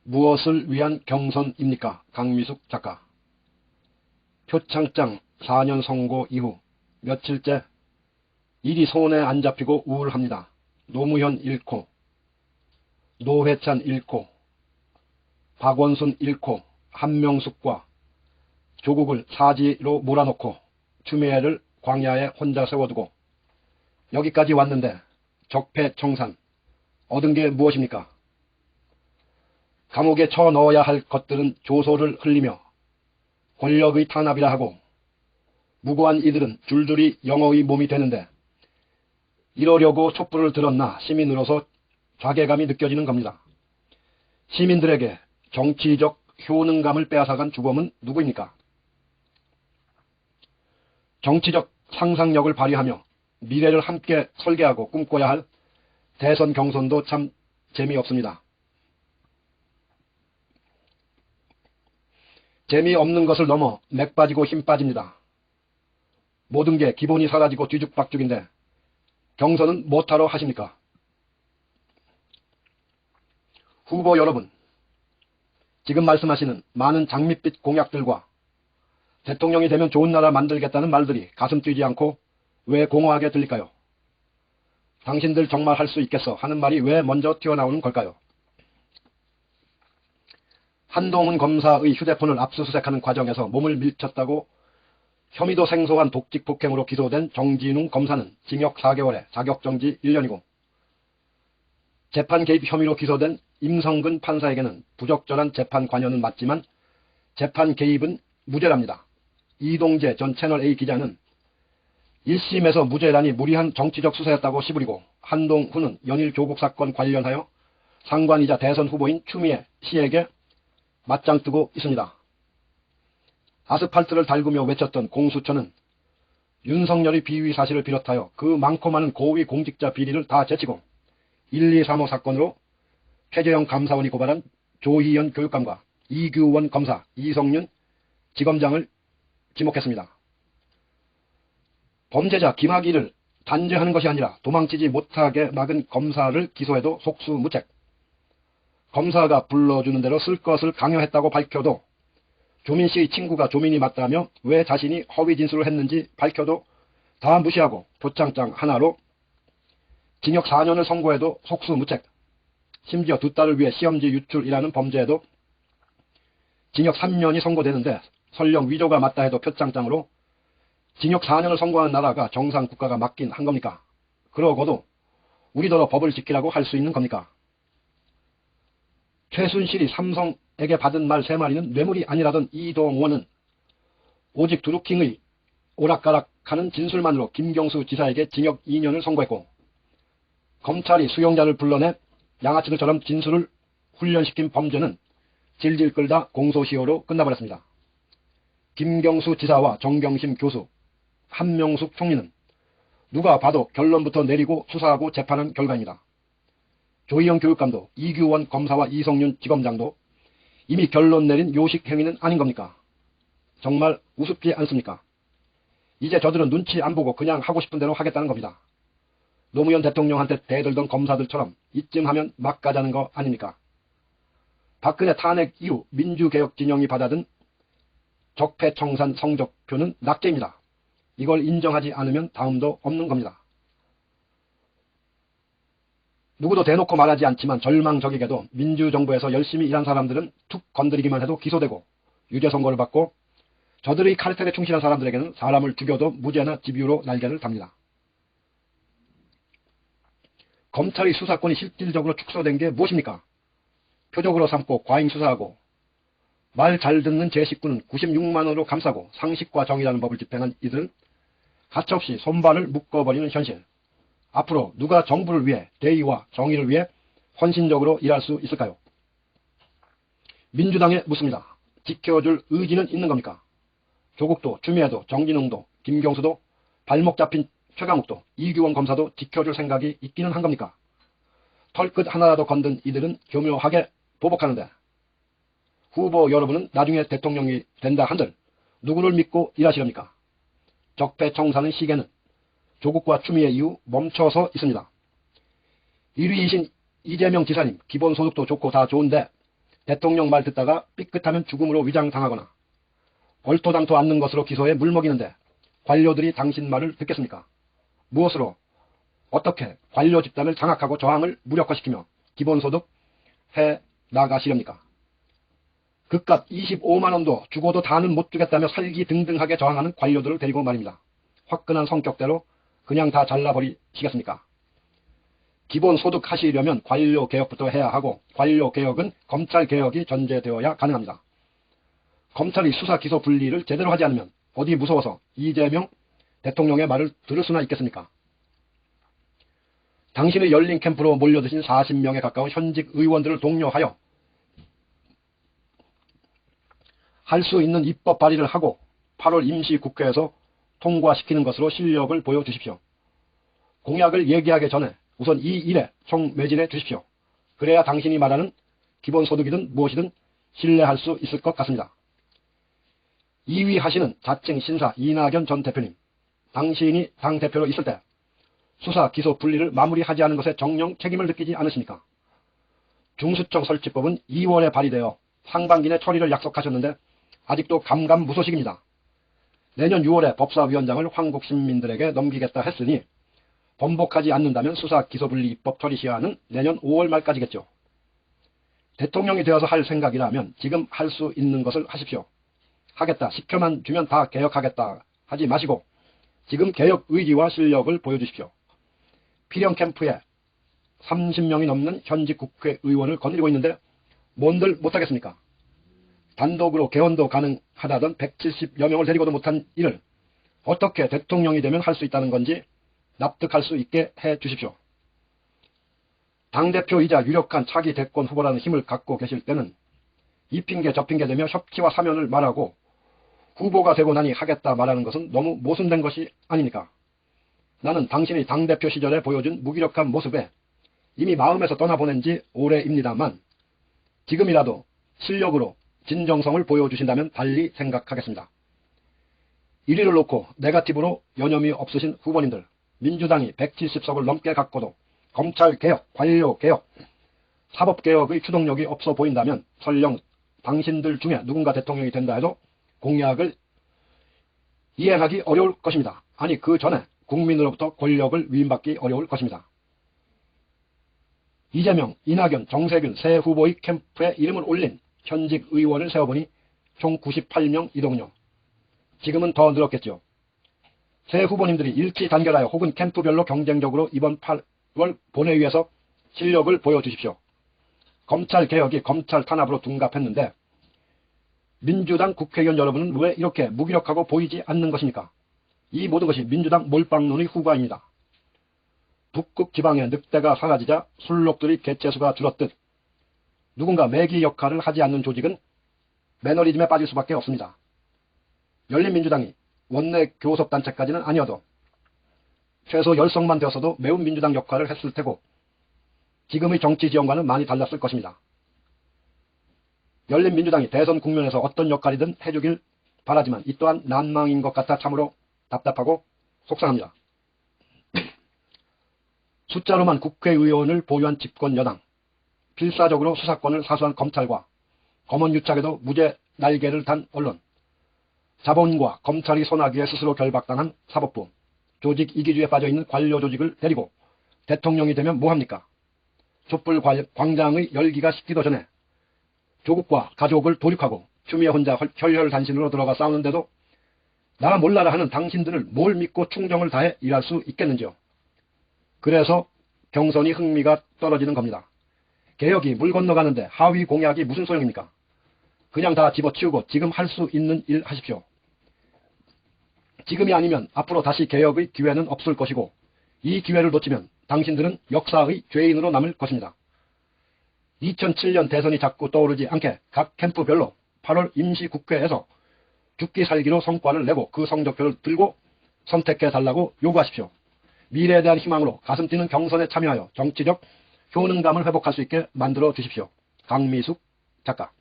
무엇을 위한 경선입니까? 강미숙 작가. 표창장 4년 선고 이후 며칠째 일이 손에 안 잡히고 우울합니다. 노무현 잃고, 노회찬 잃고, 박원순 잃고, 한명숙과 조국을 사지로 몰아넣고 추미애를 광야에 혼자 세워두고 여기까지 왔는데 적폐청산 얻은 게 무엇입니까? 감옥에 쳐넣어야 할 것들은 조소를 흘리며 권력의 탄압이라 하고 무고한 이들은 줄줄이 영어의 몸이 되는데 이러려고 촛불을 들었나 시민으로서 자괴감이 느껴지는 겁니다. 시민들에게 정치적 효능감을 빼앗아간 주범은 누구입니까? 정치적 상상력을 발휘하며 미래를 함께 설계하고 꿈꿔야 할 대선 경선도 참 재미없습니다. 재미없는 것을 넘어 맥 빠지고 힘 빠집니다. 모든 게 기본이 사라지고 뒤죽박죽인데 경선은 못하러 하십니까? 후보 여러분, 지금 말씀하시는 많은 장밋빛 공약들과 대통령이 되면 좋은 나라 만들겠다는 말들이 가슴 뛰지 않고 왜 공허하게 들릴까요? 당신들 정말 할 수 있겠어 하는 말이 왜 먼저 튀어나오는 걸까요? 한동훈 검사의 휴대폰을 압수수색하는 과정에서 몸을 밀쳤다고 혐의도 생소한 독직 폭행으로 기소된 정진웅 검사는 징역 4개월에 자격정지 1년이고 재판 개입 혐의로 기소된 임성근 판사에게는 부적절한 재판 관여는 맞지만 재판 개입은 무죄랍니다. 이동재 전 채널A 기자는 1심에서 무죄라니 무리한 정치적 수사였다고 시부리고 한동훈은 연일 조국 사건 관련하여 상관이자 대선 후보인 추미애 씨에게 맞짱 뜨고 있습니다. 아스팔트를 달구며 외쳤던 공수처는 윤석열의 비위 사실을 비롯하여 그 많고 많은 고위 공직자 비리를 다 제치고 1235 사건으로 최재형 감사원이 고발한 조희연 교육감과 이규원 검사, 이성윤 지검장을 지목했습니다. 범죄자 김학의를 단죄하는 것이 아니라 도망치지 못하게 막은 검사를 기소해도 속수무책. 검사가 불러주는 대로 쓸 것을 강요했다고 밝혀도 조민 씨의 친구가 조민이 맞다며 왜 자신이 허위 진술을 했는지 밝혀도 다 무시하고 표창장 하나로 징역 4년을 선고해도 속수무책. 심지어 두 딸을 위해 시험지 유출이라는 범죄에도 징역 3년이 선고되는데 설령 위조가 맞다 해도 표창장으로 징역 4년을 선고하는 나라가 정상 국가가 맞긴 한 겁니까? 그러고도 우리더러 법을 지키라고 할 수 있는 겁니까? 최순실이 삼성에게 받은 말 3마리는 뇌물이 아니라던 이동원은 오직 드루킹의 오락가락하는 진술만으로 김경수 지사에게 징역 2년을 선고했고 검찰이 수용자를 불러내 양아치들처럼 진술을 훈련시킨 범죄는 질질 끌다 공소시효로 끝나버렸습니다. 김경수 지사와 정경심 교수, 한명숙 총리는 누가 봐도 결론부터 내리고 수사하고 재판한 결과입니다. 조희연 교육감도 이규원 검사와 이성윤 지검장도 이미 결론 내린 요식 행위는 아닌 겁니까? 정말 우습지 않습니까? 이제 저들은 눈치 안 보고 그냥 하고 싶은 대로 하겠다는 겁니다. 노무현 대통령한테 대들던 검사들처럼 이쯤 하면 막 가자는 거 아닙니까? 박근혜 탄핵 이후 민주개혁 진영이 받아든 적폐청산 성적표는 낙제입니다. 이걸 인정하지 않으면 다음도 없는 겁니다. 누구도 대놓고 말하지 않지만 절망적이게도 민주정부에서 열심히 일한 사람들은 툭 건드리기만 해도 기소되고 유죄 선고를 받고 저들의 카르텔에 충실한 사람들에게는 사람을 죽여도 무죄나 집유로 날개를 답니다. 검찰의 수사권이 실질적으로 축소된 게 무엇입니까? 표적으로 삼고 과잉 수사하고 말 잘 듣는 제 식구는 96만 원으로 감싸고 상식과 정의라는 법을 집행한 이들은 가차없이 손발을 묶어버리는 현실. 앞으로 누가 정부를 위해 대의와 정의를 위해 헌신적으로 일할 수 있을까요? 민주당에 묻습니다. 지켜줄 의지는 있는 겁니까? 조국도 추미애도 정진웅도 김경수도 발목 잡힌 최강욱도 이규원 검사도 지켜줄 생각이 있기는 한 겁니까? 털끝 하나라도 건든 이들은 교묘하게 보복하는데 후보 여러분은 나중에 대통령이 된다 한들 누구를 믿고 일하시렵니까? 적폐청산의 시계는 조국과 추미애 이후 멈춰서 있습니다. 1위이신 이재명 지사님 기본소득도 좋고 다 좋은데 대통령 말 듣다가 삐끗하면 죽음으로 위장당하거나 얼토당토 않는 것으로 기소해 물먹이는데 관료들이 당신 말을 듣겠습니까? 무엇으로 어떻게 관료 집단을 장악하고 저항을 무력화시키며 기본소득 해 나가시렵니까? 그깟 25만원도 주고도 다는 못 주겠다며 살기등등하게 저항하는 관료들을 데리고 말입니다. 화끈한 성격대로 그냥 다 잘라버리시겠습니까? 기본소득 하시려면 관료개혁부터 해야 하고 관료개혁은 검찰개혁이 전제되어야 가능합니다. 검찰이 수사 기소 분리를 제대로 하지 않으면 어디 무서워서 이재명 대통령의 말을 들을 수나 있겠습니까? 당신의 열린 캠프로 몰려드신 40명에 가까운 현직 의원들을 독려하여 할 수 있는 입법 발의를 하고 8월 임시국회에서 통과시키는 것으로 실력을 보여주십시오. 공약을 얘기하기 전에 우선 이 일에 총매진해 주십시오. 그래야 당신이 말하는 기본소득이든 무엇이든 신뢰할 수 있을 것 같습니다. 2위 하시는 자칭 신사 이낙연 전 대표님, 당신이 당대표로 있을 때 수사 기소 분리를 마무리하지 않은 것에 정령 책임을 느끼지 않으십니까? 중수청 설치법은 2월에 발의되어 상반기 내 처리를 약속하셨는데 아직도 감감무소식입니다. 내년 6월에 법사위원장을 한국 시민들에게 넘기겠다 했으니 번복하지 않는다면 수사 기소분리 입법 처리 시한은 내년 5월 말까지겠죠. 대통령이 되어서 할 생각이라면 지금 할 수 있는 것을 하십시오. 하겠다, 10표만 주면 다 개혁하겠다 하지 마시고 지금 개혁 의지와 실력을 보여주십시오. 필형 캠프에 30명이 넘는 현직 국회의원을 거느리고 있는데 뭔들 못하겠습니까? 단독으로 개헌도 가능하다던 170여 명을 데리고도 못한 일을 어떻게 대통령이 되면 할 수 있다는 건지 납득할 수 있게 해 주십시오. 당대표이자 유력한 차기 대권 후보라는 힘을 갖고 계실 때는 이 핑계 저 핑계 대며 협치와 사면을 말하고 후보가 되고 나니 하겠다 말하는 것은 너무 모순된 것이 아닙니까? 나는 당신이 당대표 시절에 보여준 무기력한 모습에 이미 마음에서 떠나보낸 지 오래입니다만 지금이라도 실력으로 진정성을 보여주신다면 달리 생각하겠습니다. 1위를 놓고 네거티브로 여념이 없으신 후보님들, 민주당이 170석을 넘게 갖고도 검찰개혁, 관료개혁, 사법개혁의 추동력이 없어 보인다면 설령 당신들 중에 누군가 대통령이 된다 해도 공약을 이행하기 어려울 것입니다. 아니 그 전에 국민으로부터 권력을 위임받기 어려울 것입니다. 이재명, 이낙연, 정세균 세 후보의 캠프에 이름을 올린 현직 의원을 세어보니 총 98명이더군요. 지금은 더 늘었겠죠. 세 후보님들이 일치 단결하여 혹은 캠프별로 경쟁적으로 이번 8월 본회의에서 실력을 보여주십시오. 검찰개혁이 검찰 탄압으로 둔갑했는데 민주당 국회의원 여러분은 왜 이렇게 무기력하고 보이지 않는 것입니까? 이 모든 것이 민주당 몰빵론의 후과입니다. 북극 지방의 늑대가 사라지자 술록들의 개체수가 줄었듯 누군가 매기 역할을 하지 않는 조직은 매너리즘에 빠질 수밖에 없습니다. 열린민주당이 원내 교섭단체까지는 아니어도 최소 10석만 되었어도 매운 민주당 역할을 했을 테고 지금의 정치 지형과는 많이 달랐을 것입니다. 열린민주당이 대선 국면에서 어떤 역할이든 해주길 바라지만 이 또한 난망인 것 같아 참으로 답답하고 속상합니다. 숫자로만 국회의원을 보유한 집권여당, 필사적으로 수사권을 사수한 검찰과 검언유착에도 무죄 날개를 단 언론, 자본과 검찰이 소나기에 스스로 결박당한 사법부, 조직 이기주의에 빠져있는 관료조직을 데리고 대통령이 되면 뭐합니까? 촛불 광장의 열기가 식기도 전에 조국과 가족을 도륙하고 추미애 혼자 혈혈단신으로 들어가 싸우는데도 나 몰라라 하는 당신들을 뭘 믿고 충정을 다해 일할 수 있겠는지요. 그래서 경선이 흥미가 떨어지는 겁니다. 개혁이 물 건너가는데 하위 공약이 무슨 소용입니까? 그냥 다 집어치우고 지금 할 수 있는 일 하십시오. 지금이 아니면 앞으로 다시 개혁의 기회는 없을 것이고 이 기회를 놓치면 당신들은 역사의 죄인으로 남을 것입니다. 2007년 대선이 자꾸 떠오르지 않게 각 캠프별로 8월 임시국회에서 죽기 살기로 성과를 내고 그 성적표를 들고 선택해달라고 요구하십시오. 미래에 대한 희망으로 가슴 뛰는 경선에 참여하여 정치적 효능감을 회복할 수 있게 만들어 주십시오. 강미숙 작가.